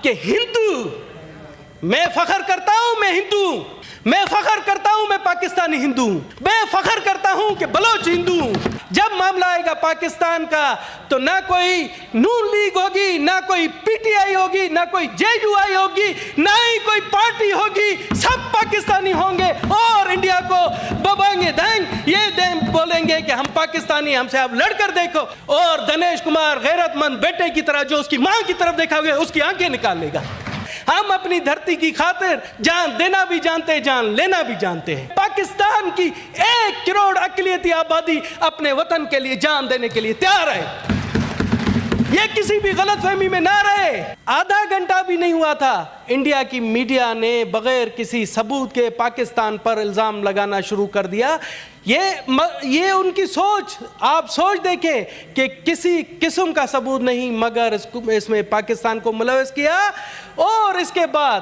کہ ہندو، میں فخر کرتا ہوں میں ہندو ہوں، میں فخر کرتا ہوں میں پاکستانی ہندو ہوں، میں فخر کرتا ہوں کہ بلوچ ہندو ہوں۔ جب معاملہ آئے گا پاکستان کا تو نہ کوئی نون لیگ ہوگی، نہ کوئی پی ٹی آئی ہوگی، نہ کوئی جے یو آئی ہوگی، نہ ہی کوئی پارٹی ہوگی، سب پاکستانی ہوں گے اور انڈیا کو ببائیں گے دینگ، یہ بولیں گے کہ ہم پاکستانی، ہم سے آپ لڑ کر دیکھو۔ اور دنیش کمار غیرت مند بیٹے کی طرح جو اس کی ماں کی طرف دیکھا گیا اس کی آنکھیں نکال لے گا۔ ہم اپنی دھرتی کی خاطر جان دینا بھی جانتے ہیں، جان لینا بھی جانتے ہیں۔ پاکستان کی 1 کروڑ اقلیتی آبادی اپنے وطن کے لیے جان دینے کے لیے تیار ہے، یہ کسی بھی غلط فہمی میں نہ رہے۔ آدھا گھنٹہ بھی نہیں ہوا تھا انڈیا کی میڈیا نے بغیر کسی ثبوت کے پاکستان پر الزام لگانا شروع کر دیا۔ یہ ان کی سوچ، آپ سوچ دیکھیں کہ کسی قسم کا ثبوت نہیں مگر اس میں پاکستان کو ملوث کیا۔ اور اس کے بعد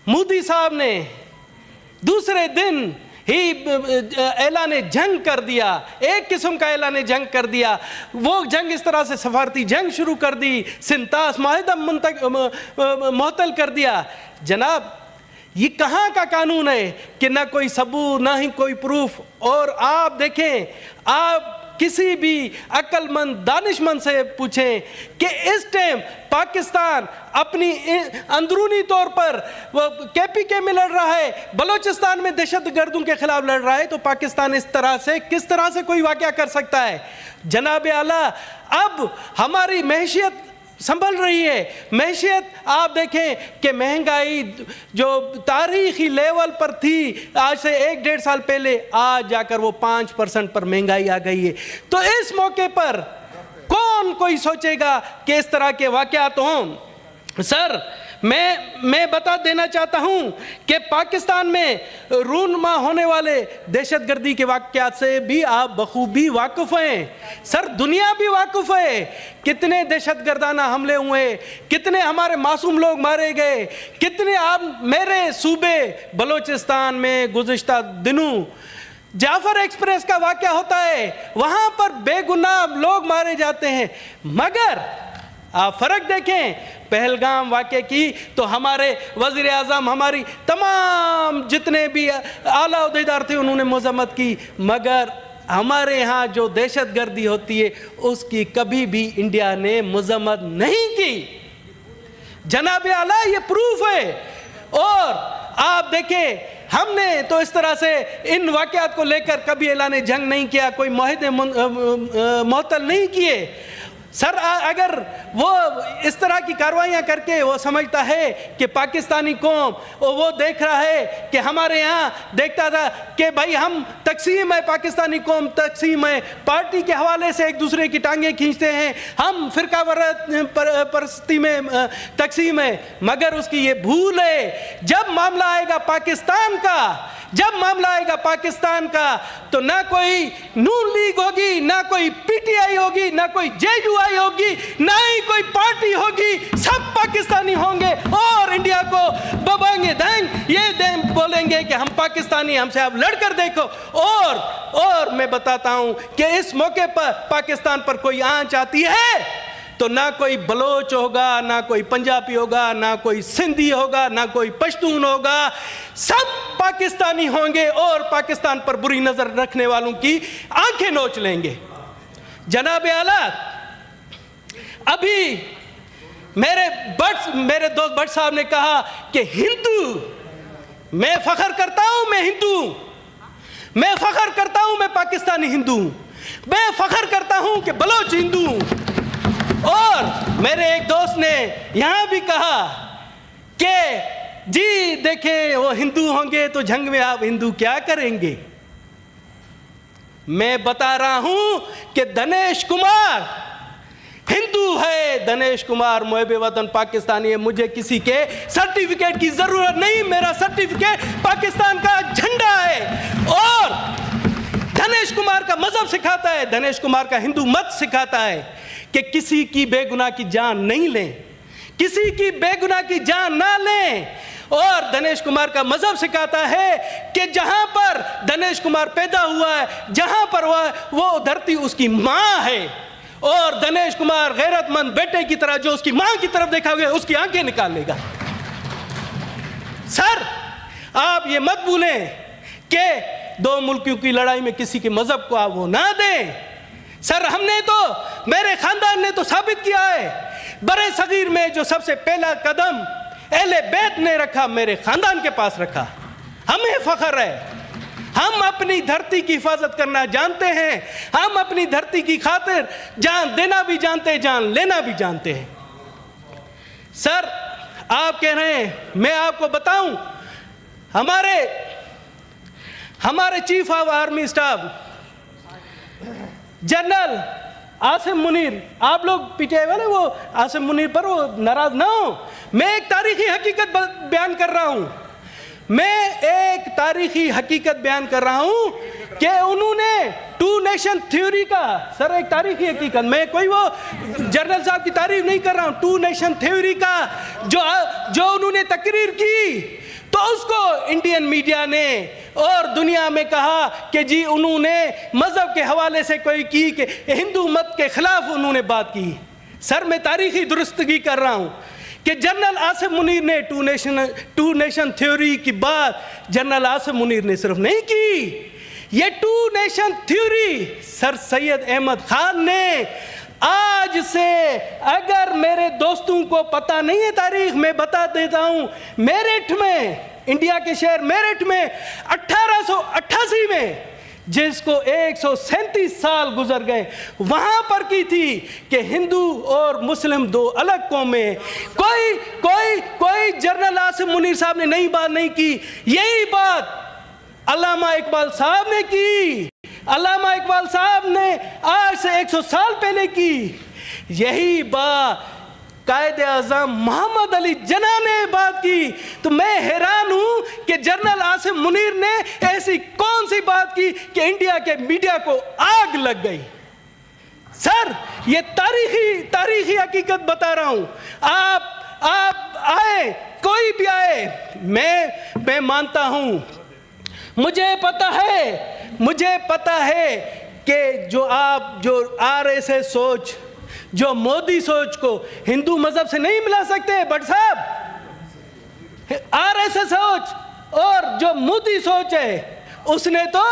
مودی صاحب نے دوسرے دن ہی اعلان جنگ کر دیا، ایک قسم کا اعلان جنگ کر دیا۔ وہ جنگ اس طرح سے سفارتی جنگ شروع کر دی، سنتاس معاہدہ معطل کر دیا۔ جناب یہ کہاں کا قانون ہے کہ نہ کوئی ثبوت نہ ہی کوئی پروف؟ اور آپ دیکھیں، آپ کسی بھی عقل مند دانش مند سے پوچھیں کہ اس ٹائم پاکستان اپنی اندرونی طور پر کے پی کے میں لڑ رہا ہے، بلوچستان میں دہشت گردوں کے خلاف لڑ رہا ہے، تو پاکستان اس طرح سے کس طرح سے کوئی واقعہ کر سکتا ہے؟ جناب اعلیٰ، اب ہماری معیشت سنبھل رہی ہے۔ معیشت آپ دیکھیں کہ مہنگائی جو تاریخی لیول پر تھی آج سے 1-1.5 سال پہلے، آج جا کر وہ 5% پر مہنگائی آ گئی ہے۔ تو اس موقع پر کون کوئی سوچے گا کہ اس طرح کے واقعات ہوں؟ سر میں بتا دینا چاہتا ہوں کہ پاکستان میں رونما ہونے والے دہشت گردی کے واقعات سے بھی آپ بخوبی واقف ہیں۔ سر دنیا بھی واقف ہے، کتنے دہشت گردانہ حملے ہوئے، کتنے ہمارے معصوم لوگ مارے گئے، کتنے آپ میرے صوبے بلوچستان میں گزشتہ دنوں جعفر ایکسپریس کا واقعہ ہوتا ہے، وہاں پر بے گناہ لوگ مارے جاتے ہیں۔ مگر آپ فرق دیکھیں پہلگام واقعے کی تو ہمارے وزیر اعظم، ہماری تمام جتنے بھی اعلیٰ عہدیدار تھے انہوں نے مذمت کی، مگر ہمارے ہاں جو دہشت گردی ہوتی ہے اس کی کبھی بھی انڈیا نے مذمت نہیں کی۔ جناب اعلیٰ یہ پروف ہے۔ اور آپ دیکھیں ہم نے تو اس طرح سے ان واقعات کو لے کر کبھی اعلان جنگ نہیں کیا، کوئی معاہدے معطل نہیں کیے۔ سر اگر وہ اس طرح کی کارروائیاں کر کے وہ سمجھتا ہے کہ پاکستانی قوم وہ دیکھ رہا ہے کہ ہمارے یہاں دیکھتا تھا کہ بھائی ہم تقسیم ہے، پاکستانی قوم تقسیم ہے، پارٹی کے حوالے سے ایک دوسرے کی ٹانگیں کھینچتے ہیں، ہم فرقہ پرستی میں تقسیم ہے، مگر اس کی یہ بھول ہے۔ جب معاملہ آئے گا پاکستان کا، جب معاملہ آئے گا پاکستان کا تو نہ کوئی نون لیگ ہوگی، نہ کوئی پی ٹی آئی ہوگی، نہ کوئی جے یو آئی ہوگی، نہ ہی کوئی پارٹی ہوگی، سب پاکستانی ہوں گے اور انڈیا کو ببائیں گے دینگ، یہ بولیں گے کہ ہم پاکستانی، ہم سے آپ لڑ کر دیکھو۔ اور میں بتاتا ہوں کہ اس موقع پر پاکستان پر کوئی آنچ آتی ہے تو نہ کوئی بلوچ ہوگا، نہ کوئی پنجابی ہوگا، نہ کوئی سندھی ہوگا، نہ کوئی پشتون ہوگا، سب پاکستانی ہوں گے اور پاکستان پر بری نظر رکھنے والوں کی آنکھیں نوچ لیں گے۔ جناب اعلیٰ، ابھی میرے دوست بٹ صاحب نے کہا کہ ہندو، میں فخر کرتا ہوں میں ہندو ہوں، میں فخر کرتا ہوں میں پاکستانی ہندو ہوں، میں فخر کرتا ہوں کہ بلوچ ہندو ہوں۔ اور میرے ایک دوست نے یہاں بھی کہا کہ جی دیکھیں وہ ہندو ہوں گے تو جنگ میں آپ ہندو کیا کریں گے؟ میں بتا رہا ہوں کہ دنیش کمار ہندو ہے، دنیش کمار محب وطن پاکستانی ہے، مجھے کسی کے سرٹیفکیٹ کی ضرورت نہیں، میرا سرٹیفکیٹ پاکستان کا جھنڈا ہے۔ اور دنیش کمار کا مذہب سکھاتا ہے، دنیش کمار کا ہندو مت سکھاتا ہے کہ کسی کی بے گناہ کی جان نہیں لیں، کسی کی بے گناہ کی جان نہ لیں۔ اور دنیش کمار کا مذہب سکھاتا ہے کہ جہاں پر دنیش کمار پیدا ہوا ہے، جہاں پر وہ دھرتی اس کی ماں ہے، اور دنیش کمار غیرت مند بیٹے کی طرح جو اس کی ماں کی طرف دیکھا گیا اس کی آنکھیں نکال لے گا. سر آپ یہ مت بھولیں کہ دو ملکوں کی لڑائی میں کسی کے مذہب کو آپ وہ نہ دیں. سر ہم نے تو, میرے خاندان نے تو ثابت کیا ہے, برے صغیر میں جو سب سے پہلا قدم اہل بیت نے رکھا میرے خاندان کے پاس رکھا. ہمیں فخر ہے, ہم اپنی دھرتی کی حفاظت کرنا جانتے ہیں, ہم اپنی دھرتی کی خاطر جان دینا بھی جانتے ہیں, جان لینا بھی جانتے ہیں. سر آپ کہہ رہے ہیں, میں آپ کو بتاؤں, ہمارے chief of army staff general Asim Munir, آپ لوگ پی ٹی آئی والے وہ عاصم منیر پر وہ ناراض نہ ہو, میں ایک تاریخی حقیقت بیان کر رہا ہوں, کہ انہوں نے ٹو نیشن تھیوری کا, سر ایک تاریخی حقیقت, میں کوئی وہ جنرل صاحب کی تعریف نہیں کر رہا ہوں, ٹو نیشن تھیوری کا جو انہوں نے تقریر کی, تو اس کو انڈین میڈیا نے اور دنیا میں کہا کہ جی انہوں نے مذہب کے حوالے سے کوئی کی, کہ ہندو مت کے خلاف انہوں نے بات کی. سر میں تاریخی درستگی کر رہا ہوں کہ جنرل عاصم منیر نے ٹو نیشن تھیوری کی بات جنرل عاصم منیر نے صرف نہیں کی, یہ ٹو نیشن تھیوری سر سید احمد خان نے, آج سے اگر میرے دوستوں کو پتہ نہیں ہے تاریخ, میں بتا دیتا ہوں, میرٹھ میں, انڈیا کے شہر میرٹھ میں 1888 میں, جس کو 137 سال گزر گئے, وہاں پر کی تھی کہ ہندو اور مسلم دو الگ قومیں. کوئی جنرل عاصم منیر صاحب نے نئی بات نہیں کی, یہی بات علامہ اقبال صاحب نے کی, علامہ اقبال صاحب نے آج سے 100 سال پہلے کی, یہی بات قائد اعظم محمد علی جناح نے بات کی. تو میں حیران ہوں کہ جنرل عاصم منیر نے ایسی کون سی بات کی کہ انڈیا کے میڈیا کو آگ لگ گئی. سر یہ تاریخی حقیقت بتا رہا ہوں, آپ آئے, کوئی بھی آئے, میں مانتا ہوں, مجھے پتا ہے کہ جو آر ایس ایس سوچ, جو مودی سوچ کو ہندو مذہب سے نہیں ملا سکتے. بٹ صاحب آر ایس ایس سوچ اور جو مودی سوچ ہے, اس نے تو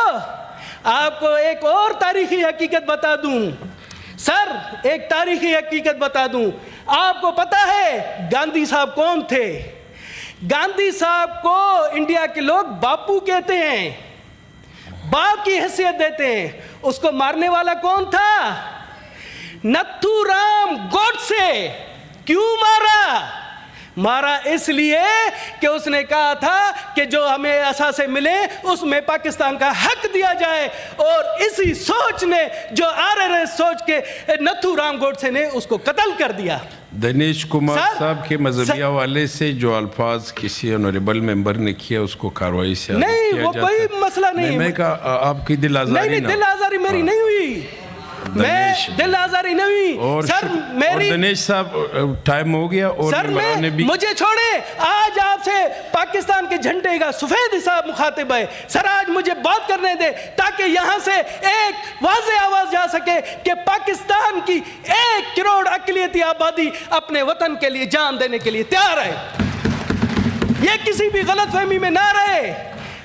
آپ کو ایک اور تاریخی حقیقت بتا دوں. سر ایک تاریخی حقیقت بتا دوں, آپ کو پتا ہے گاندھی صاحب کون تھے؟ گاندھی صاحب کو انڈیا کے لوگ باپو کہتے ہیں, باپ کی حیثیت دیتے ہیں. اس کو مارنے والا کون تھا؟ نتھو رام گوڈسے. کیوں مارا اس لیے کہ اس نے کہا تھا کہ جو ہمیں اثاثے ملے اس میں پاکستان کا حق دیا جائے, اور اسی سوچ نے, جو آر ایس ایس سوچ کے نتھو رام گوڈسے نے اس کو قتل کر دیا. دنیش کمار صاحب کے مذہبی حوالے سے جو الفاظ کسی آنریبل ممبر نے کیا اس کو کاروائی سے نہیں, وہ کوئی مسئلہ نہیں. میں کہا آپ کی دل آزاری نہیں, دل آزاری میری نہیں ہوئی, میں دل آزاری نہیں ہوئی. سر میری دنیش صاحب ٹائم ہو گیا, اور سر مجھے چھوڑے, آج آپ سے پاکستان کے جھنڈے کا سفید حساب مخاطب ہے. سر آج مجھے بات کرنے دے تاکہ یہاں سے ایک واضح آواز جا سکے کہ پاکستان کی 1 کروڑ اقلیتی آبادی اپنے وطن کے لیے جان دینے کے لیے تیار ہے. یہ کسی بھی غلط فہمی میں نہ رہے.